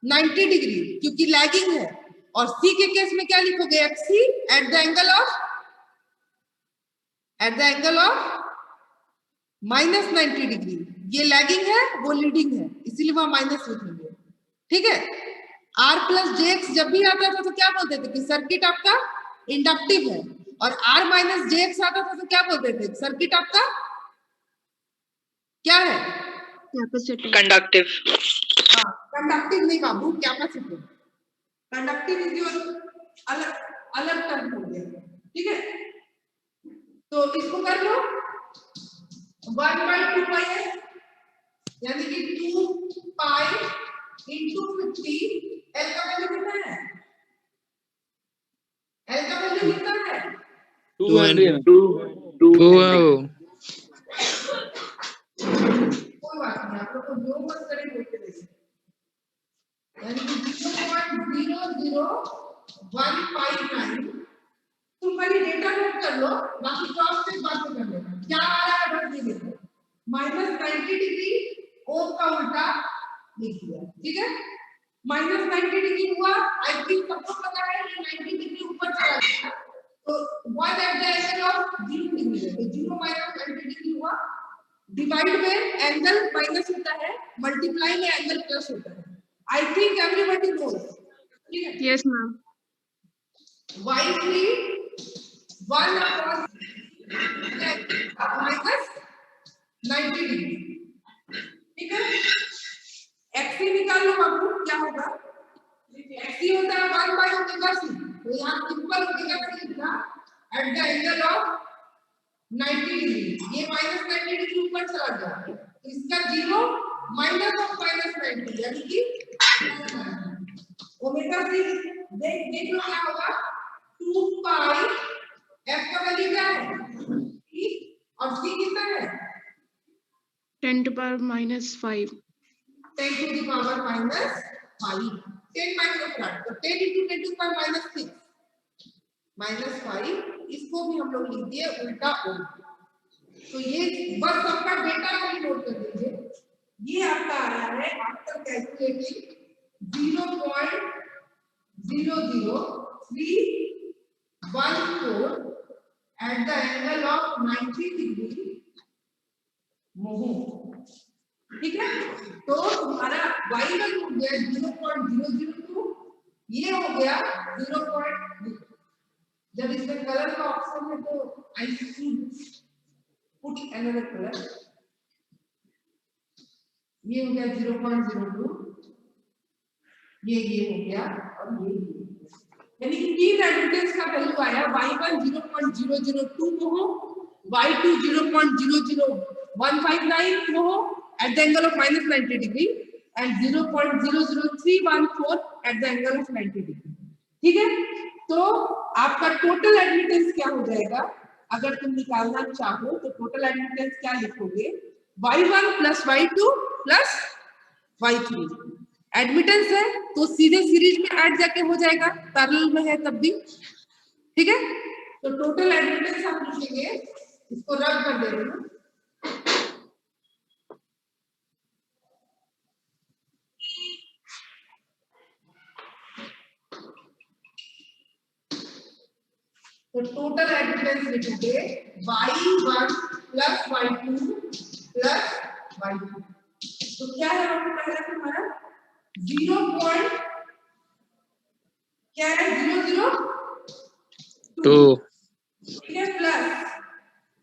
90 degree, क्योंकि लैगिंग है। और सी के केस में क्या लिखोगे, xc at the angle of -90 degree, ये लैगिंग है वो लीडिंग है, इसीलिए वहां माइनस लिखेंगे, ठीक है। r प्लस jx जब भी आता था तो क्या बोलते थे कि सर्किट आपका इंडक्टिव है, और r माइनस jx आता था तो क्या बोलते थे, सर्किट आपका क्या है, कंडक्टिव। हाँ, कंडक्टिव नहीं बाबू, कैपेसिटिव। कंडक्टिव इज योर अलग टर्म हो गया, ठीक है। तो इसको कर लो 1 by 2 pi s, यानी कि 2 pi into 50, L का वैल्यू कितना है, L का वैल्यू कितना है, 200। कोई बात नहीं, आप लोग को जो मन करे बोलते रहिए, यानी कि 0.00159। तुम पहले डेटा नोट कर लो, बाकी क्रॉस चेक बाद में कर लेना, क्या आ रहा है बस ये देखो, -90 डिग्री ओम का उल्टा लिख दिया, ठीक है। -90 डिग्री हुआ, आई थिंक सबको पता है कि 90 डिग्री ऊपर चला गया, तो 1 eight the angle of 0 degree है, तो 0 माइनस 90 डिग्री हुआ, डिवाइड में एंगल माइनस होता है, मल्टीप्लाई में एंगल प्लस होता है। आई थिंक एवरीबॉडी नोस, ठीक है। Yes ma'am. y3 1 upon minus 90 degree, ठीक है। xc निकाल लो बाबू, क्या होगा, xc होता है 1 by ओमेगा c, तो यहाँ सिंपल ओमेगा c लिखना eight the angle of 90 degree, ये -90 डिग्री ऊपर चला गया, तो इसका 0 माइनस ऑफ -90, यानी कि ओमेगा c देख लो क्या होगा, 2 पाई f का वैल्यू क्या है e, और c कितना है 10 to power -5, 10 to the power -5, 10 microfarad, तो 10 into 10 to the power -6 -5, इसको भी हम लोग लिख दिए उल्टा ओम। तो ये बस सबका डेटा को नोट कर दीजिए, ये आपका आ रहा है after calculating 0.00314 at the angle of 90 degree मोहू, ठीक है। तो तुम्हारा y1 हो गया 0.002, ये हो गया 0. जब इसमें कलर का ऑप्शन है तो I should put another colour, ये हो गया 0.02, ये हो गया, और ये यानी कि तीन एडमिटेंस का वैल्यू आया, y1 0.002 Moho, y2 0.00159 Moho at the angle of -90 degree and 0.00314 at the angle of 90 degree, ठीक है। तो आपका टोटल एडमिटेंस क्या हो जाएगा, अगर तुम निकालना चाहो तो टोटल एडमिटेंस क्या लिखोगे, y1 plus y2 plus y3 admittance है तो सीधे सीरीज में ऐड जाके हो जाएगा, पैरेलल में है तब भी, ठीक है। तो टोटल एडमिटेंस हम लिखेंगे, इसको रद्द कर दे रहे हैं। तो टोटल एडमिटेंस लिखेंगे y1 plus y2 plus y2। तो क्या है पहला तुम्हारा 0. क्या है 002 ठीक है plus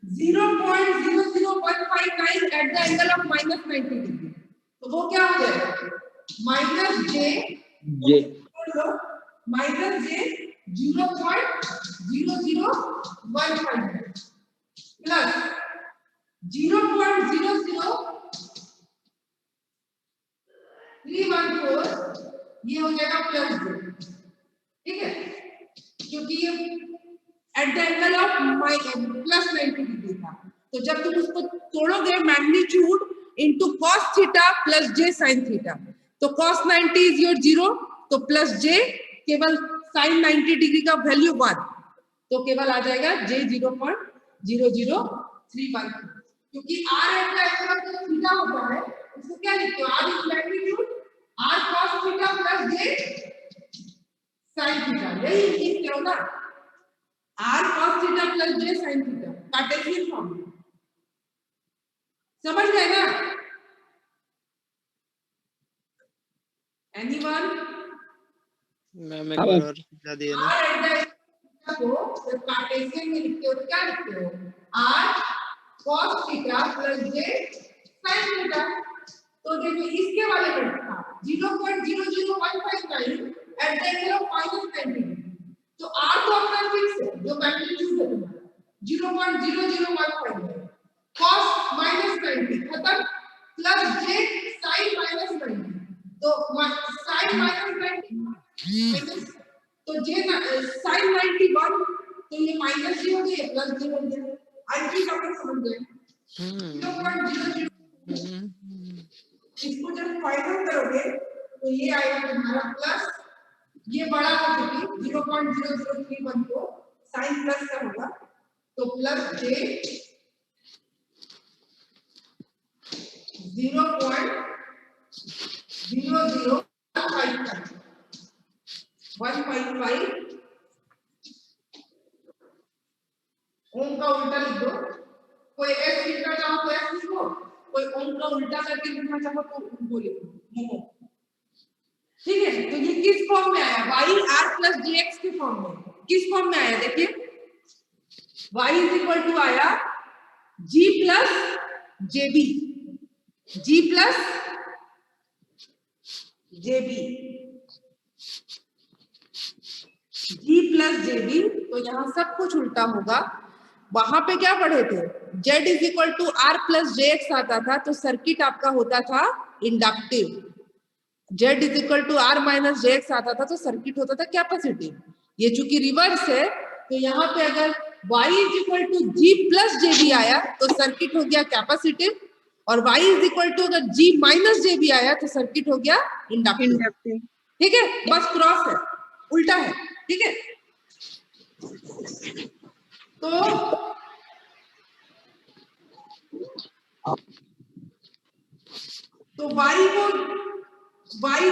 0.00159 eight the angle of -90 degree. तो वो क्या हो जाएगा माइनस जे माइनस जे 0.0015 प्लस 0.00314 ये हो जाएगा प्लस जे, ठीक है, क्योंकि ये at the angle of plus 90 degree था। तो जब तुम उसको तोड़ोगे magnitude into cos theta plus j sin theta, तो cos 90 इज योर 0, तो प्लस जे केवल sin 90 डिग्री का वैल्यू 1, तो केवल आ जाएगा j 0.0031, क्योंकि r eight the angle of theta होता है, उसको क्या लिखते हो r is magnitude r cos theta plus j sin theta, यही लिखते हो ना, r cos theta plus j sin theta Cartesian form में, समझ गए ना? एनीवन? मैम एक बार और समझा दिए ना। r एट द को जब कार्टेशियन में लिखते हो तो क्या लिखते हो r cos theta plus j sin theta. तो देखो इसके वाले में था 0.00159 एट द एंगल ऑफ -90, तो r तो अपना फिक्स है जो मैग्नीट्यूड है तुम्हारा 0.0015 है, cos -90 खत्म प्लस j sin -90, तो sin -90 तो j sin 91, तो ये माइनस जी हो गया प्लस जी हो गया। आई थिंक आप लोग समझ गए 0.00। इसको जब फाइनल करोगे तो ये आएगा तुम्हारा प्लस, ये बड़ा हो चुकी 0.0031 को साइन प्लस का होगा, तो प्लस j 0.0015 ओम का उल्टा लिख दो, कोई s लिखना चाहो तो s लिखो, कोई ओम का उल्टा करके लिखना चाहो तो वो लिखो, ठीक है। तो ये किस फॉर्म में आया y r प्लस jx के फॉर्म में, किस फॉर्म में आया देखिए y इज इक्वल टू आया g plus jb, g plus jb, g plus jb, तो यहाँ सब कुछ उल्टा होगा। वहां पे क्या पढ़े थे z is equal to r plus jx आता था, तो सर्किट आपका होता था inductive, z is equal to r minus jx आता था तो सर्किट होता था कैपेसिटिव। ये चूंकि रिवर्स है तो यहाँ पे अगर y is equal to g plus jb आया तो सर्किट हो गया कैपेसिटिव, और y इज इक्वल टू अगर g माइनस jb आया तो सर्किट हो गया इंडक्टिव, ठीक है। बस क्रॉस है, उल्टा है, ठीक है। तो y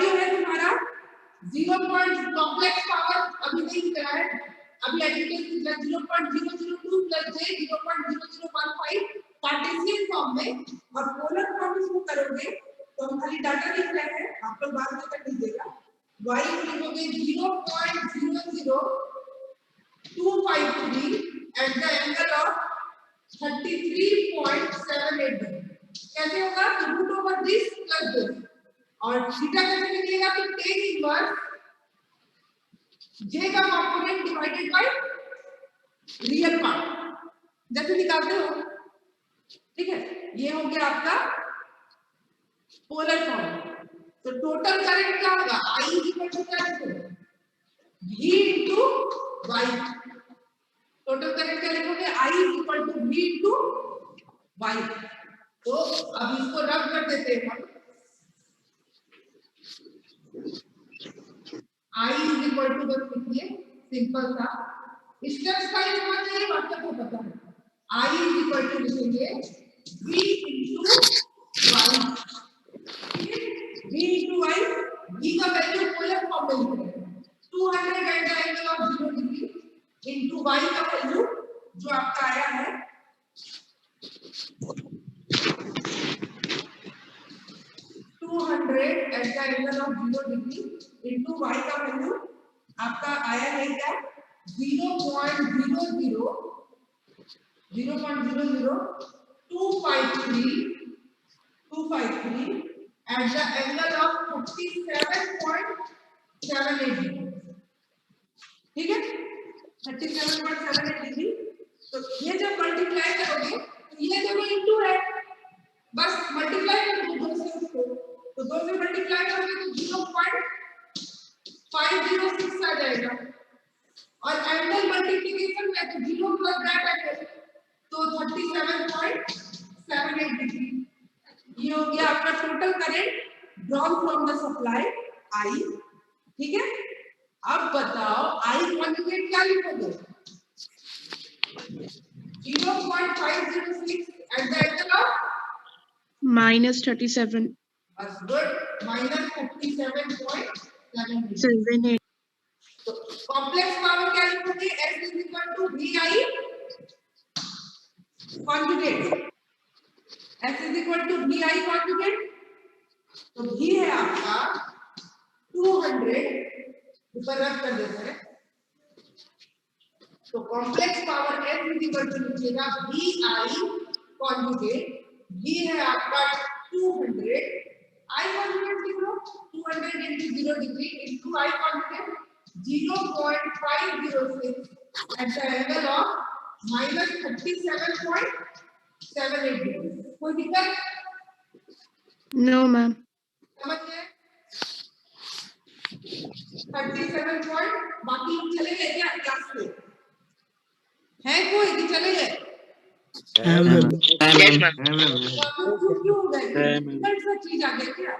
जो है तुम्हारा 0 कॉम्प्लेक्स पावर अभी नहीं करा है, अभी admittance 0.002 plus j 0.0015 Cartesian form में, और पोलर फॉर्म इसको करोगे तो हम खाली डाटा लिख रहे हैं, आप लोग बाद में कर लीजिएगा। y लिखोगे 0.00253 at the angle of 33.78 degree, कैसे होगा root over this plus this, और थीटा कैसे निकलेगा तो tan इनवर्स j का component divided by real part जैसे निकालते हो, ठीक है। ये हो गया आपका पोलर फॉर्म। तो टोटल करंट क्या होगा I इक्वल टू क्या लिखोगे V into y, total current क्या लिखोगे I equal to V into y। तो अब इसको रब कर देते हैं हम, I इज इक्वल टू, बस लिखिए सिंपल सा स्टेप्स का इस्तेमाल चाहिए, बात को पता है। I इज इक्वल टू लिखेंगे V into Y, V into Y, V का वैल्यू पोलर फॉर्म में लिख रहे हैं 200 eight the angle of 0 degree into Y का वैल्यू जो आपका आया है 200 eight the angle of 0 degree into Y का वैल्यू आपका आया है क्या 0.00253 at the angle of 37.78 degree, ठीक है 37.78 डिग्री। तो ये जब मल्टीप्लाई करोगे तो ये दोनों इनटू है, बस मल्टीप्लाई कर दो 2 से उसको, तो 2 से मल्टीप्लाई करोगे तो 0.506 आ जाएगा और एंगल मल्टीप्लिकेशन में तो 0 प्लस दैट एंगल तो 37.78 डिग्री। ये हो गया आपका total current drawn from the supply I, ठीक है। अब बताओ I कॉन्जुगेट क्या लिखोगे 0.506 eight the angle of -37. That's good. -37.78. 78. तो कॉम्प्लेक्स पावर क्या लिखोगे S is equal to VI conjugate, S is equal to VI conjugate. तो V है आपका 200, ऊपर रख कर देते हैं, तो complex power S is equal to लिखिएगा VI कॉन्जुगेट, V है आपका 200, I कॉन्जुगेट लिख लो 200 into 0 degree into I conjugate 0.506 at the angle of -37.78 degree। कोई दिक्कत No, ma'am. समझ गए 37 पॉइंट। बाकी लोग चले गए क्या क्लास से, है कोई कि चले गए Yes, ma'am. क्यों हो गए कौन सा चीज आ गया क्या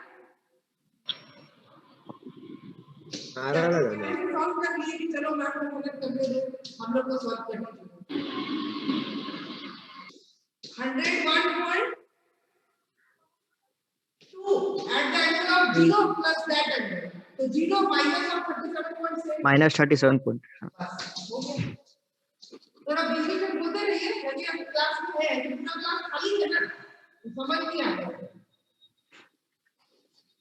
सॉल्व कर लिए कि चलो मैम को मदद कर दे हम लोग को सॉल्व करना चाहिए 101.2 at the angle of 0 plus that angle, तो 0 minus of 37.7 -37 point. थोड़ा बीच में बोलते रहिए यदि आप क्लास में है तो पूरा क्लास खाली है ना, तो समझ नहीं आ रहा है।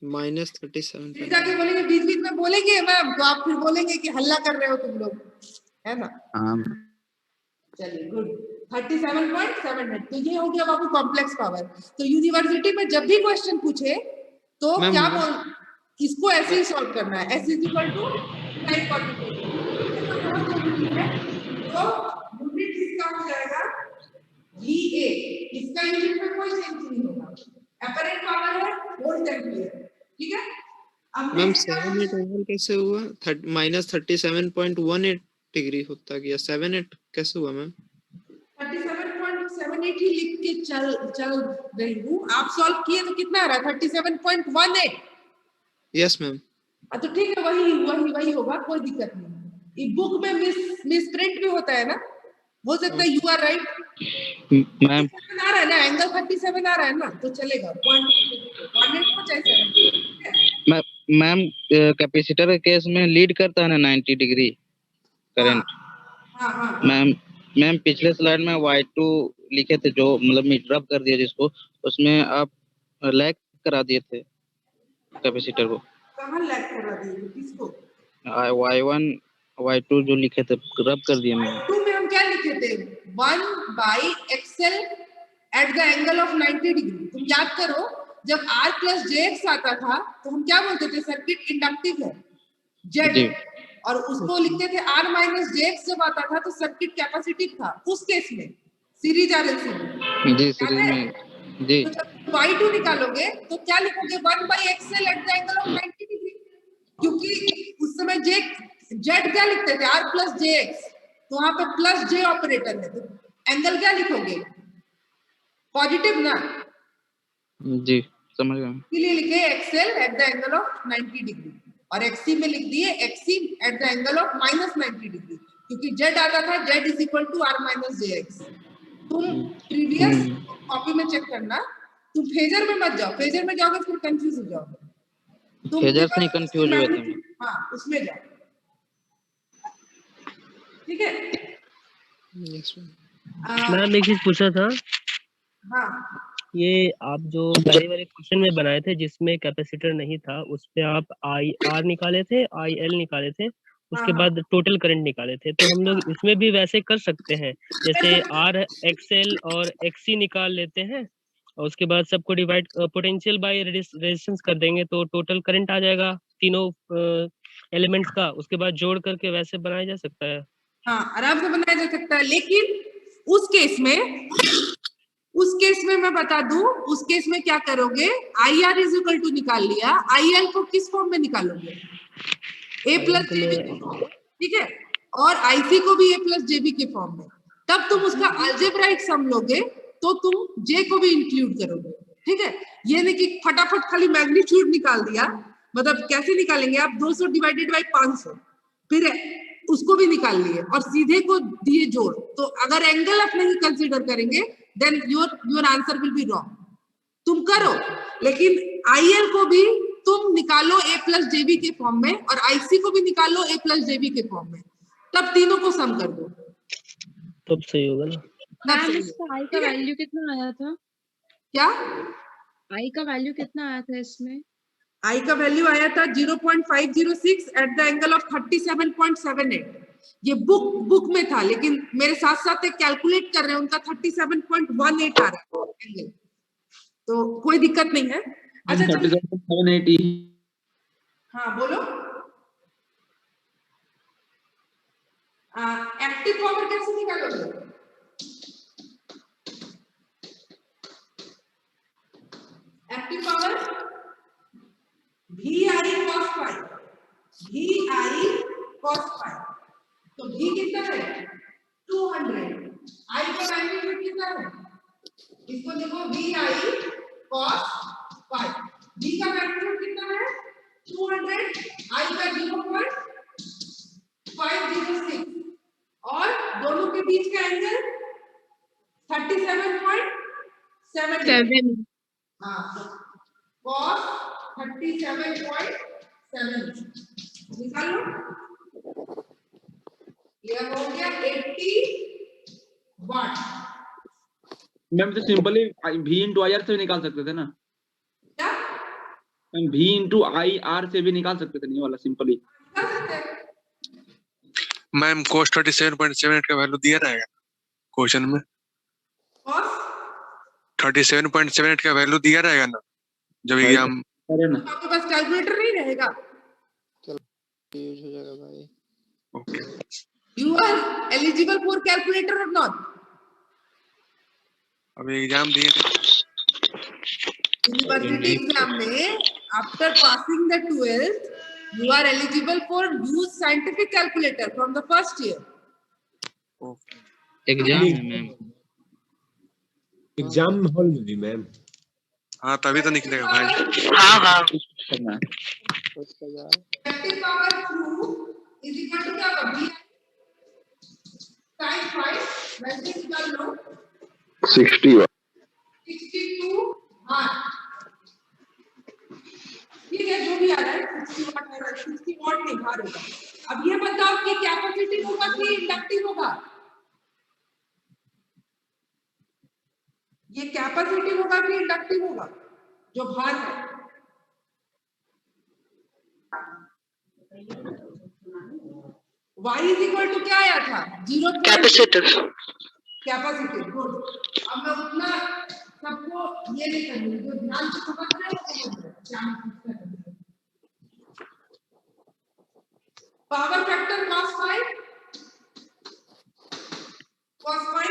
-37. फिर जाके बोलेंगे बीच बीच में बोलेंगे मैम, तो आप फिर बोलेंगे कि हल्ला कर रहे हो तुम लोग, है ना। चलिए गुड 37.78। तो ये हो गया बाबू कॉम्प्लेक्स पावर। तो यूनिवर्सिटी में जब भी क्वेश्चन पूछे तो मैम, क्या बोल, इसको ऐसे ही सॉल्व करना है S is equal to time quantity, तो यूनिट इसका हो जाएगा VA, इसका यूनिट में कोई चेंज नहीं होगा, अपरेंट पावर है वोल्ट एम्पीयर, ठीक है। अब मैम next क्या 78 ओवल कैसे हुआ -37.18 डिग्री होता गया 78 कैसे हुआ मैम 37.78 ही लिख के चल रही हूँ, आप सॉल्व किए तो कितना आ रहा है 37.18। यस मैम तो ठीक है वही होगा, कोई दिक्कत नहीं। ये बुक में मिस प्रिंट भी होता है ना, हो सकता है यू आर राइट मैम आ रहा है ना, एंगल 37 आ रहा है ना, तो चलेगा 0.18। मैम कैपेसिटर के केस में लीड करता है ना 90 डिग्री करंट। हाँ मैम पिछले स्लाइड में Y2 लिखे थे जो मतलब मीटर अप कर दिया जिसको, उसमें आप लैग करा दिए थे कैपेसिटर को। कहाँ लैग करा दिए किसको Y1 Y2 जो लिखे थे रब कर दिए मैंने। Y2 में हम क्या लिखे थे 1/XL eight the angle of 90 degree. तुम याद करो जब R प्लस JX आता था तो हम क्या बोलते थे सर्किट इंडक्टिव है Z, और उसको लिखते थे R माइनस JX जब आता था तो सर्किट कैपेसिटिव था। उस केस में सीरीज RLC में जी सीरीज में जी। तो जब Y2 निकालोगे तो क्या लिखोगे 1/XL eight the angle of 90 degree, क्योंकि उस समय Z क्या लिखते थे R प्लस JX, तो वहां पे प्लस J ऑपरेटर है, तो एंगल क्या लिखोगे पॉजिटिव ना जी समझ गया। इसलिए लिखे XL at the angle of 90 degree. और XC में लिख दिए XC at the angle of -90 degree, क्योंकि Z आता था Z is equal to R minus JX। तुम प्रीवियस कॉपी में चेक करना, तुम फेजर में मत जाओ, फेजर में जाओगे फिर कंफ्यूज हो जाओगे। तुम फेजर से ही कंफ्यूज हुए थे। हाँ उसमें जाओ, ठीक है। यस मैम एक चीज पूछा था, हाँ ये आप जो पहले वाले क्वेश्चन में बनाए थे जिसमें कैपेसिटर नहीं था, उस पे आप IR निकाले थे, IL निकाले थे, उसके बाद टोटल करंट निकाले थे, तो हम लोग इसमें भी वैसे कर सकते हैं, जैसे R XL और XC निकाल लेते हैं और उसके बाद सबको डिवाइड पोटेंशियल बाय रेजिस्टेंस कर देंगे तो टोटल करंट आ जाएगा तीनों एलिमेंट्स का, उसके बाद जोड़ करके वैसे बनाया जा सकता है। हाँ आराम से बनाया जा सकता है, लेकिन उस केस में मैं बता दूं, उस केस में क्या करोगे, IR इज इक्वल टू निकाल लिया, IL को किस फॉर्म में निकालोगे, A प्लस JB, ठीक है, और IC को भी A प्लस JB के फॉर्म में। तब तुम उसका अलजेब्राइक सम लोगे तो तुम J को भी इंक्लूड करोगे, ठीक है। ये नहीं कि फटाफट खाली मैग्नीट्यूड निकाल दिया, मतलब कैसे निकालेंगे आप, 200 डिवाइडेड बाई 500, फिर उसको भी निकाल लिए और सीधे को दिए जोड़, तो अगर एंगल आप नहीं कंसीडर करेंगे then your answer will be wrong. तुम करो, लेकिन IL को भी तुम निकालो A प्लस JB के फॉर्म में और IC को भी निकालो A प्लस JB के फॉर्म में, तब तीनों को सम कर दो, तब सही होगा ना। मैम इसका I का वैल्यू कितना आया था? क्या I का वैल्यू कितना आया था इसमें? I का वैल्यू आया था 0.506 एट द एंगल ऑफ 37.78। ये बुक में था, लेकिन मेरे साथ साथ एक कैलकुलेट कर रहे हैं, उनका 37.18 आ रहा है एंगल, तो कोई दिक्कत नहीं है। अच्छा 37.780। हाँ बोलो, एक्टिव पावर कैसे निकालोगे, active power VI cos phi, VI cos phi, तो V कितना है 200, I का मैग्नीट्यूड कितना है, इसको देखो VI cos phi, V का मैग्नीट्यूड कितना है 200, I का 0.506 और दोनों के बीच का एंगल 37.7। हाँ cos 37.7 निकाल लो, यह हो गया 80 वाट। मैम तो सिंपली V इंटू IR से भी निकाल सकते थे ना, क्या मैम V इंटू IR से भी निकाल सकते थे, नहीं वाला सिंपली। मैम cos 37.78 का वैल्यू दिया रहेगा क्वेश्चन में, cos 37.78 का वैल्यू दिया रहेगा ना जब एग्जाम, आपके पास कैलकुलेटर नहीं रहेगा, यूज हो जाएगा भाई। Okay you are eligible for calculator और नॉट, अभी एग्जाम दिए यूनिवर्सिटी एग्जाम में after passing the 12th you are eligible for use scientific calculator from the first year. Exam है मैम, एग्जाम हॉल में भी मैम। हाँ तभी तो निकलेगा भाई। हाँ हाँ Effective power Q is equal to क्या होगा, V sin phi, वैसे निकाल लो 60 वाट, 62 वाट, ठीक है, जो भी आ रहा है 60 वाट आ रहा है, 60 वाट नहीं भार होगा। अब ये बताओ कि कैपेसिटिव होगा कि इंडक्टिव होगा, ये कैपेसिटिव होगा कि इंडक्टिव होगा जो भार है, Y इज इक्वल टू क्या आया था 0 कैपेसिटिव, कैपेसिटिव, गुड। अब मैं उतना सबको ये नहीं करूंगी, जो ध्यान से समझ रहे हो power factor cos phi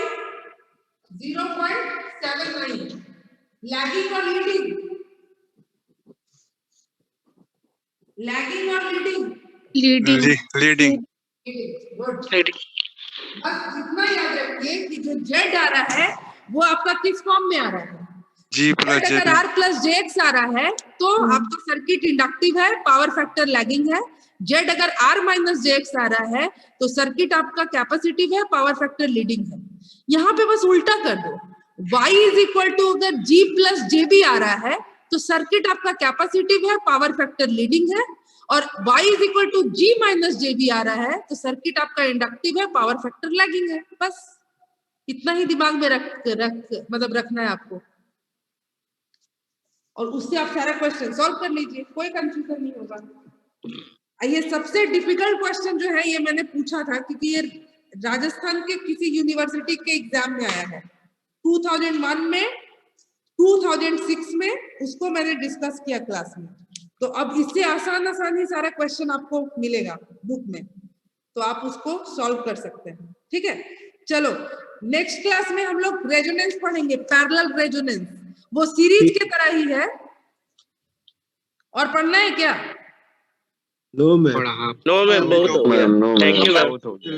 0.79, lagging और लीडिंग, लैगिंग और लीडिंग, लीडिंग गुड। बस इतना याद रखिए कि जो Z आ रहा है वो आपका किस फॉर्म में आ रहा है, जी प्लस अगर जे R प्लस JX आ रहा है तो आपका सर्किट इंडक्टिव है, पावर फैक्टर लैगिंग है। Z अगर R माइनस JX आ रहा है तो सर्किट आपका कैपेसिटिव है, पावर फैक्टर लीडिंग है। यहाँ पे बस उल्टा कर दो, Y इज इक्वल टू अगर G प्लस JB आ रहा है तो सर्किट आपका कैपेसिटिव है, पावर फैक्टर लीडिंग है, और Y is equal to G minus JB आ रहा है तो सर्किट आपका इंडक्टिव है, पावर फैक्टर लैगिंग है। बस इतना ही दिमाग में मतलब रखना है आपको, और उससे आप सारा क्वेश्चन सॉल्व कर लीजिए, कोई कंफ्यूजन नहीं होगा। ये सबसे डिफिकल्ट क्वेश्चन जो है ये मैंने पूछा था क्योंकि ये राजस्थान के किसी यूनिवर्सिटी के एग्जाम में आया है 2001 में, 2006 में, उसको मैंने डिस्कस किया क्लास में। तो अब इससे आसान ही सारा क्वेश्चन आपको मिलेगा बुक में, तो आप उसको सॉल्व कर सकते हैं। ठीक है, चलो नेक्स्ट क्लास में हम लोग रेजोनेंस पढ़ेंगे, पैरेलल रेजोनेंस, वो सीरीज के तरह ही है। और पढ़ना है क्या? नो मैम, नो मैम, बहुत हो गया। Thank you ma'am.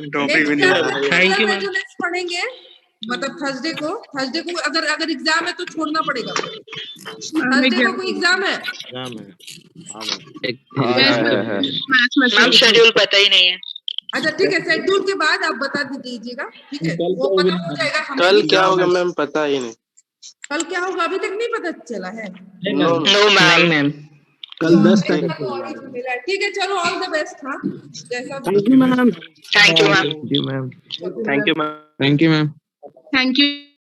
टॉपिक भी नहीं आता। Thank you ma'am. रेजोनेंस पढ़ेंगे, मतलब थर्सडे को अगर एग्जाम है तो छोड़ना पड़ेगा। थर्सडे को कोई एग्जाम है? मैम शेड्यूल पता ही नहीं है। अच्छा ठीक है, शेड्यूल के बाद आप बता दीजिएगा। ठीक है, वो पता हो जाएगा। कल क्या होगा मैम पता ही नहीं। कल क्या होगा अभी तक नहीं पता चला है। No ma'am. कल 10 तारीख तो और इसमें मिला है। ठीक है, चलो ऑल द बेस्ट। हाँ, जैसा thank you ma'am. Thank you ma'am. Thank you ma'am. Thank you ma'am. Thank you ma'am. Thank you.